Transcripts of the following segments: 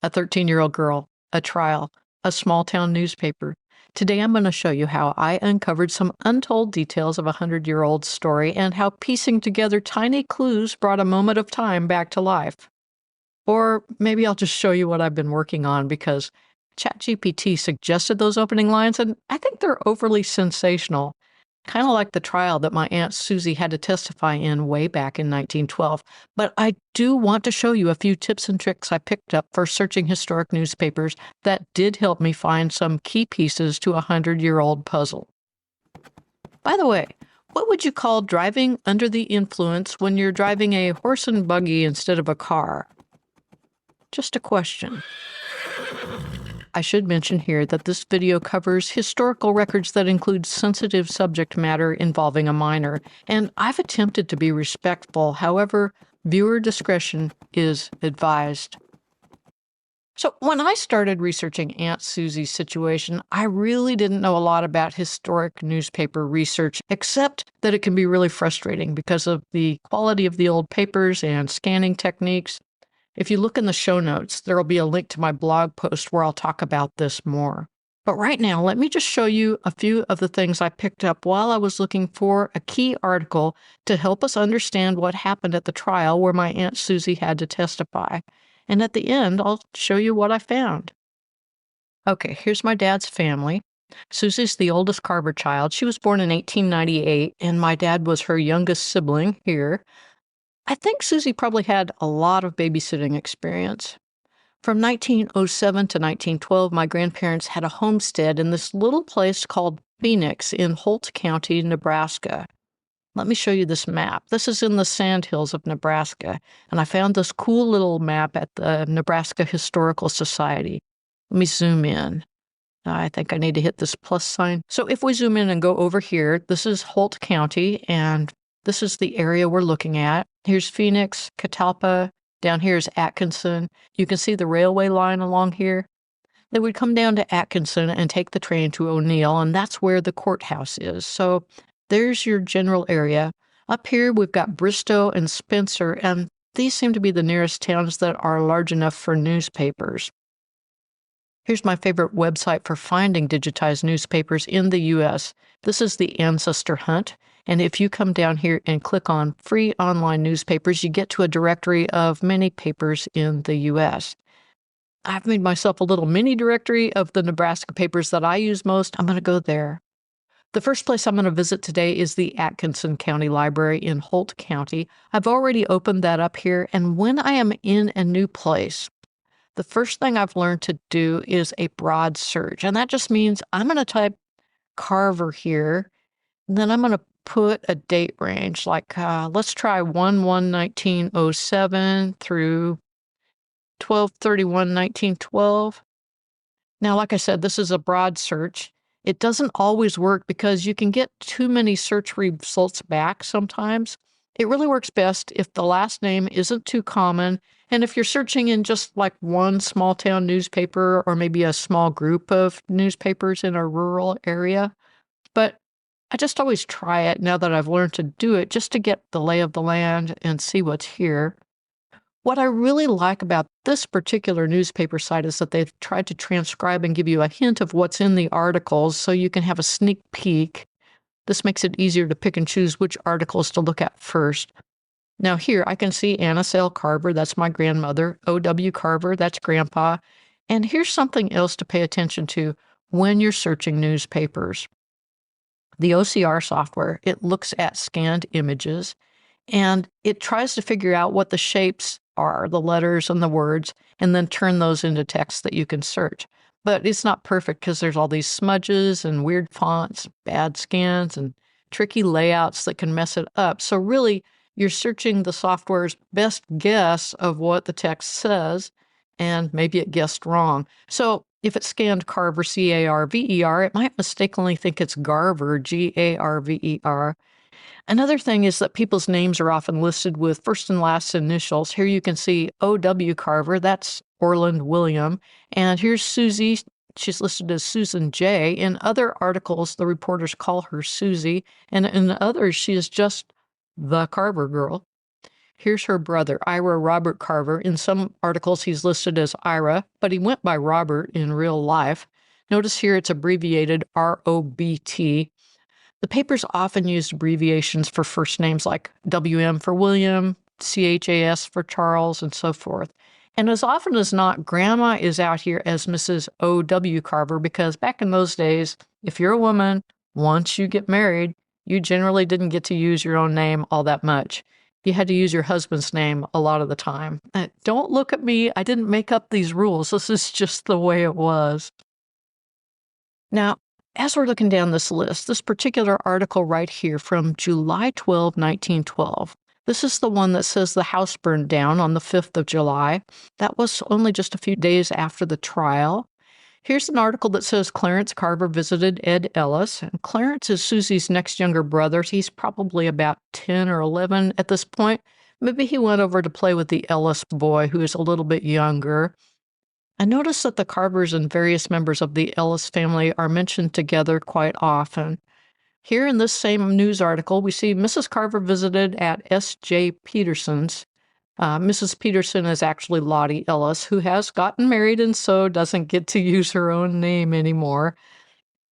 a 13-year-old girl, a trial, a small-town newspaper. Today I'm going to show you how I uncovered some untold details of a 100-year-old story and how piecing together tiny clues brought a moment of time back to life. Or maybe I'll just show you what I've been working on because ChatGPT suggested those opening lines and I think they're overly sensational. Kind of like the trial that my Aunt Susie had to testify in way back in 1912. But I do want to show you a few tips and tricks I picked up for searching historic newspapers that did help me find some key pieces to a 100-year-old puzzle. By the way, what would you call driving under the influence when you're driving a horse and buggy instead of a car? Just a question. I should mention here that this video covers historical records that include sensitive subject matter involving a minor, and I've attempted to be respectful. However, viewer discretion is advised. So when I started researching Aunt Susie's situation, I really didn't know a lot about historic newspaper research, except that it can be really frustrating because of the quality of the old papers and scanning techniques. If you look in the show notes, there will be a link to my blog post where I'll talk about this more. But right now, let me just show you a few of the things I picked up while I was looking for a key article to help us understand what happened at the trial where my Aunt Susie had to testify. And at the end, I'll show you what I found. Okay, here's my dad's family. Susie's the oldest Carver child. She was born in 1898, and my dad was her youngest sibling here. I think Susie probably had a lot of babysitting experience. From 1907 to 1912, my grandparents had a homestead in this little place called Phoenix in Holt County, Nebraska. Let me show you this map. This is in the Sandhills of Nebraska, and I found this cool little map at the Nebraska Historical Society. Let me zoom in. I think I need to hit this plus sign. So if we zoom in and go over here, this is Holt County, and this is the area we're looking at. Here's Phoenix, Catalpa. Down here is Atkinson. You can see the railway line along here. They would come down to Atkinson and take the train to O'Neill, and that's where the courthouse is. So there's your general area. Up here, we've got Bristow and Spencer, and these seem to be the nearest towns that are large enough for newspapers. Here's my favorite website for finding digitized newspapers in the U.S. This is the Ancestor Hunt. And if you come down here and click on free online newspapers, you get to a directory of many papers in the U.S. I've made myself a little mini directory of the Nebraska papers that I use most. I'm going to go there. The first place I'm going to visit today is the Atkinson County Library in Holt County. I've already opened that up here, and when I am in a new place, the first thing I've learned to do is a broad search, and that just means I'm going to type Carver here, and then I'm going to put a date range, like let's try 1/1/1907 through 12/31/1912. Now, like I said, this is a broad search. It doesn't always work because you can get too many search results back sometimes. It really works best if the last name isn't too common, and if you're searching in just like one small town newspaper or maybe a small group of newspapers in a rural area. But I just always try it now that I've learned to do it just to get the lay of the land and see what's here. What I really like about this particular newspaper site is that they've tried to transcribe and give you a hint of what's in the articles so you can have a sneak peek. This makes it easier to pick and choose which articles to look at first. Now here I can see Annis L. Carver, that's my grandmother, O.W. Carver, that's grandpa. And here's something else to pay attention to when you're searching newspapers. The OCR software, it looks at scanned images, and it tries to figure out what the shapes are, the letters and the words, and then turn those into text that you can search. But it's not perfect because there's all these smudges and weird fonts, bad scans, and tricky layouts that can mess it up. So really, you're searching the software's best guess of what the text says, and maybe it guessed wrong. So if it scanned Carver, C-A-R-V-E-R, it might mistakenly think it's Garver, G-A-R-V-E-R. Another thing is that people's names are often listed with first and last initials. Here you can see O.W. Carver, that's Orland William. And here's Susie, she's listed as Susan J. In other articles, the reporters call her Susie, and in others, she is just the Carver girl. Here's her brother, Ira Robert Carver. In some articles, he's listed as Ira, but he went by Robert in real life. Notice here it's abbreviated ROBT. The papers often used abbreviations for first names like WM for William, CHAS for Charles, and so forth. And as often as not, Grandma is out here as Mrs. O.W. Carver because back in those days, if you're a woman, once you get married, you generally didn't get to use your own name all that much. You had to use your husband's name a lot of the time. Don't look at me. I didn't make up these rules. This is just the way it was. Now, as we're looking down this list, this particular article right here from July 12, 1912, this is the one that says the house burned down on the 5th of July. That was only just a few days after the trial. Here's an article that says Clarence Carver visited Ed Ellis. And Clarence is Susie's next younger brother. He's probably about 10 or 11 at this point. Maybe he went over to play with the Ellis boy, who is a little bit younger. I notice that the Carvers and various members of the Ellis family are mentioned together quite often. Here in this same news article, we see Mrs. Carver visited at S.J. Peterson's. Mrs. Peterson is actually Lottie Ellis, who has gotten married and so doesn't get to use her own name anymore.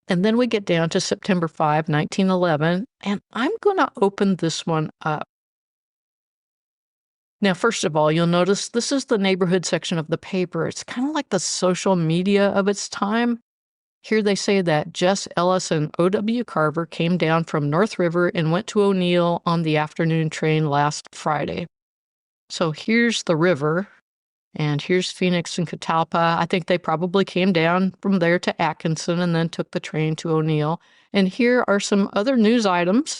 And then we get down to September 5, 1911, and I'm going to open this one up. Now, first of all, you'll notice this is the neighborhood section of the paper. It's kind of like the social media of its time. Here they say that Jess Ellis and O.W. Carver came down from North River and went to O'Neill on the afternoon train last Friday. So here's the river, and here's Phoenix and Catalpa. I think they probably came down from there to Atkinson and then took the train to O'Neill. And here are some other news items,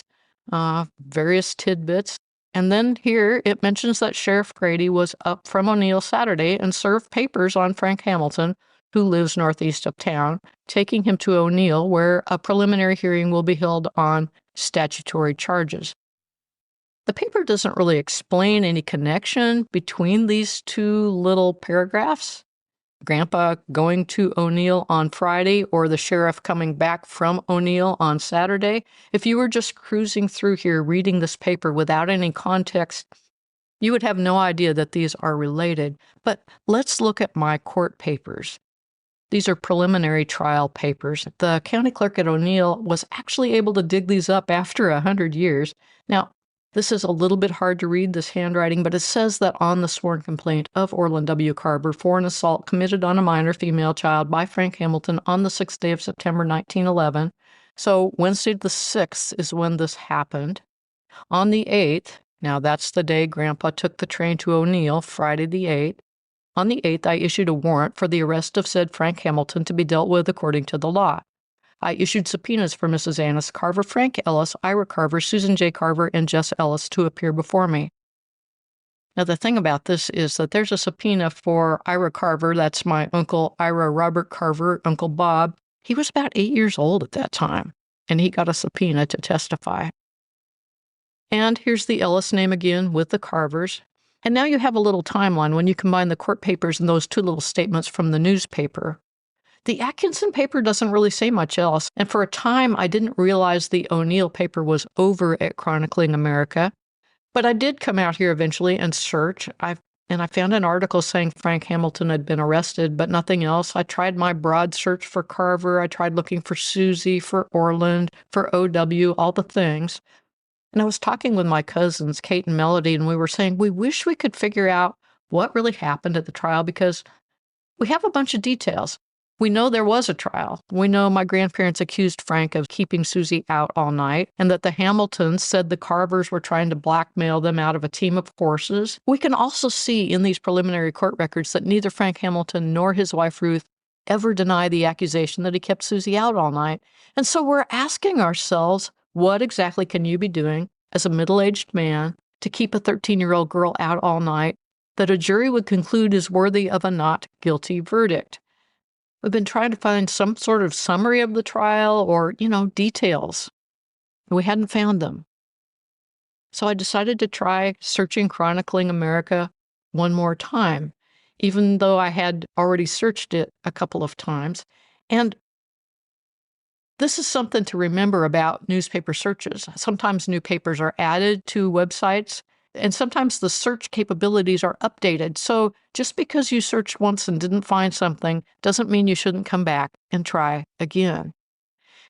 various tidbits. And then here it mentions that Sheriff Grady was up from O'Neill Saturday and served papers on Frank Hamilton, who lives northeast of town, taking him to O'Neill, where a preliminary hearing will be held on statutory charges. The paper doesn't really explain any connection between these two little paragraphs. Grandpa going to O'Neill on Friday or the sheriff coming back from O'Neill on Saturday. If you were just cruising through here reading this paper without any context, you would have no idea that these are related. But let's look at my court papers. These are preliminary trial papers. The county clerk at O'Neill was actually able to dig these up after 100 years. Now, this is a little bit hard to read, this handwriting, but it says that on the sworn complaint of Orland W. Carver for an assault committed on a minor female child by Frank Hamilton on the 6th day of September 1911. So Wednesday the 6th is when this happened. On the 8th, now that's the day Grandpa took the train to O'Neill, Friday the 8th. On the 8th, I issued a warrant for the arrest of said Frank Hamilton to be dealt with according to the law. I issued subpoenas for Mrs. Annis Carver, Frank Ellis, Ira Carver, Susan J. Carver, and Jess Ellis to appear before me. Now, the thing about this is that there's a subpoena for Ira Carver. That's my uncle, Ira Robert Carver, Uncle Bob. He was about 8 years old at that time, and he got a subpoena to testify. And here's the Ellis name again with the Carvers. And now you have a little timeline when you combine the court papers and those two little statements from the newspaper. The Atkinson paper doesn't really say much else, and for a time I didn't realize the O'Neill paper was over at Chronicling America. But I did come out here eventually and search, and I found an article saying Frank Hamilton had been arrested, but nothing else. I tried my broad search for Carver. I tried looking for Susie, for Orland, for O.W., all the things. And I was talking with my cousins, Kate and Melody, and we were saying we wish we could figure out what really happened at the trial because we have a bunch of details. We know there was a trial. We know my grandparents accused Frank of keeping Susie out all night and that the Hamiltons said the Carvers were trying to blackmail them out of a team of horses. We can also see in these preliminary court records that neither Frank Hamilton nor his wife Ruth ever denied the accusation that he kept Susie out all night. And so we're asking ourselves, what exactly can you be doing as a middle-aged man to keep a 13-year-old girl out all night that a jury would conclude is worthy of a not guilty verdict? We've been trying to find some sort of summary of the trial or, details. We hadn't found them. So I decided to try searching Chronicling America one more time, even though I had already searched it a couple of times. And this is something to remember about newspaper searches. Sometimes new papers are added to websites And sometimes the search capabilities are updated. So just because you searched once and didn't find something doesn't mean you shouldn't come back and try again.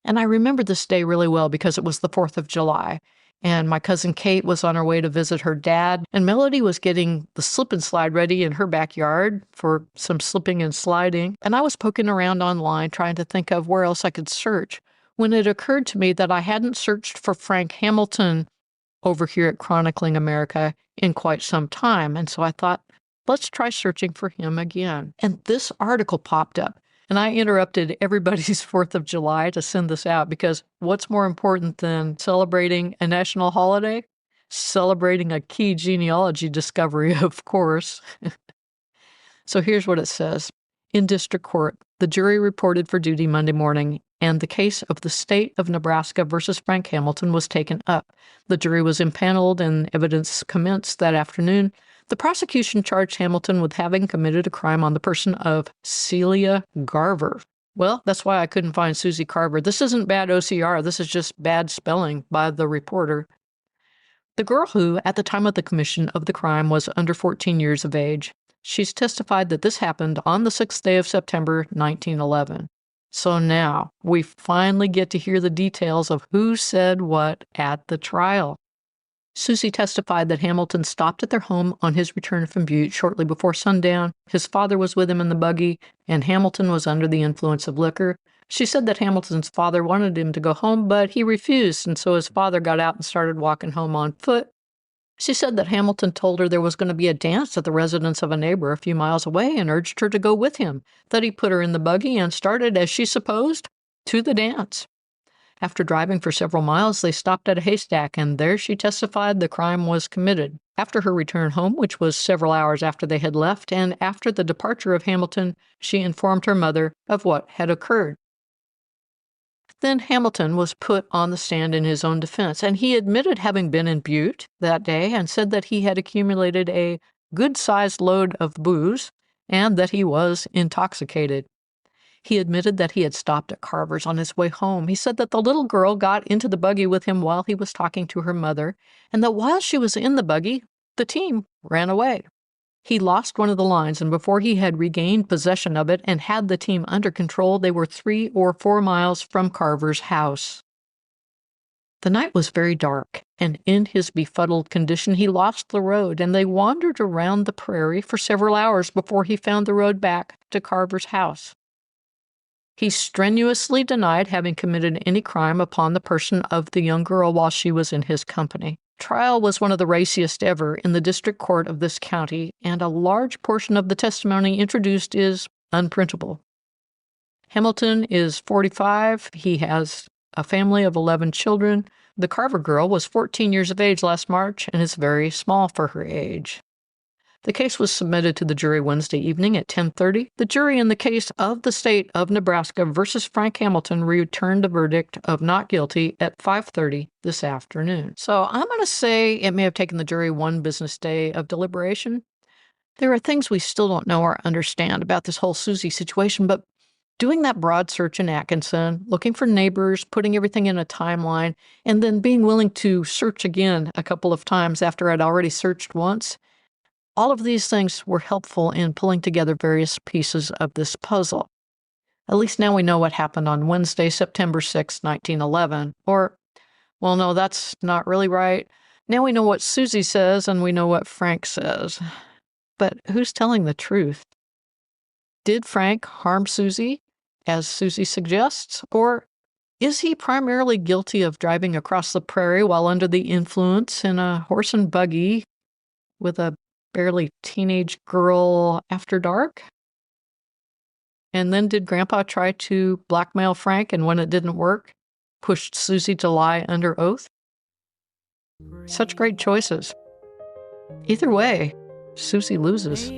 And I remember this day really well because it was the 4th of July. And my cousin Kate was on her way to visit her dad, and Melody was getting the slip and slide ready in her backyard for some slipping and sliding. And I was poking around online trying to think of where else I could search when it occurred to me that I hadn't searched for Frank Hamilton over here at Chronicling America in quite some time. And so I thought, let's try searching for him again. And this article popped up. And I interrupted everybody's 4th of July to send this out because what's more important than celebrating a national holiday? Celebrating a key genealogy discovery, of course. So here's what it says. In district court, the jury reported for duty Monday morning, and the case of the state of Nebraska versus Frank Hamilton was taken up. The jury was impaneled and evidence commenced that afternoon. The prosecution charged Hamilton with having committed a crime on the person of Celia Garver. Well, that's why I couldn't find Susie Carver. This isn't bad OCR. This is just bad spelling by the reporter. The girl who, at the time of the commission of the crime, was under 14 years of age. She's testified that this happened on the 6th day of September, 1911. So now we finally get to hear the details of who said what at the trial. Susie testified that Hamilton stopped at their home on his return from Butte shortly before sundown. His father was with him in the buggy, and Hamilton was under the influence of liquor. She said that Hamilton's father wanted him to go home, but he refused, and so his father got out and started walking home on foot. She said that Hamilton told her there was going to be a dance at the residence of a neighbor a few miles away and urged her to go with him, that he put her in the buggy and started, as she supposed, to the dance. After driving for several miles, they stopped at a haystack, and there she testified the crime was committed. After her return home, which was several hours after they had left, and after the departure of Hamilton, she informed her mother of what had occurred. Then Hamilton was put on the stand in his own defense, and he admitted having been in Butte that day and said that he had accumulated a good-sized load of booze and that he was intoxicated. He admitted that he had stopped at Carver's on his way home. He said that the little girl got into the buggy with him while he was talking to her mother, and that while she was in the buggy, the team ran away. He lost one of the lines, and before he had regained possession of it and had the team under control, they were 3 or 4 miles from Carver's house. The night was very dark, and in his befuddled condition, he lost the road, and they wandered around the prairie for several hours before he found the road back to Carver's house. He strenuously denied having committed any crime upon the person of the young girl while she was in his company. Trial was one of the raciest ever in the district court of this county, and a large portion of the testimony introduced is unprintable. Hamilton is 45. He has a family of 11 children. The Carver girl was 14 years of age last March and is very small for her age. The case was submitted to the jury Wednesday evening at 10:30. The jury in the case of the state of Nebraska versus Frank Hamilton returned a verdict of not guilty at 5:30 this afternoon. So I'm going to say it may have taken the jury one business day of deliberation. There are things we still don't know or understand about this whole Susie situation, but doing that broad search in Atkinson, looking for neighbors, putting everything in a timeline, and then being willing to search again a couple of times after I'd already searched once, all of these things were helpful in pulling together various pieces of this puzzle. At least now we know what happened on Wednesday, September 6, 1911. Or, well, no, that's not really right. Now we know what Susie says and we know what Frank says. But who's telling the truth? Did Frank harm Susie, as Susie suggests? Or is he primarily guilty of driving across the prairie while under the influence in a horse and buggy with a barely teenage girl after dark? And then did Grandpa try to blackmail Frank, and when it didn't work, pushed Susie to lie under oath? Such great choices. Either way, Susie loses.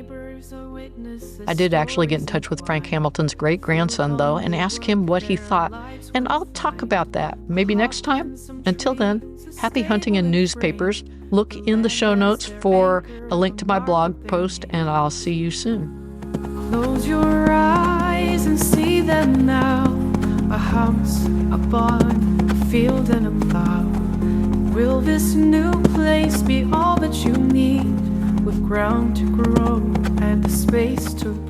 I did actually get in touch with Frank Hamilton's great-grandson, though, and ask him what he thought, and I'll talk about that maybe next time. Until then, happy hunting in newspapers. Look in the show notes for a link to my blog post, and I'll see you soon. Close your eyes and see them now. A house, a barn, a field and a plow. will this new place be all that you need, with ground to grow and a space to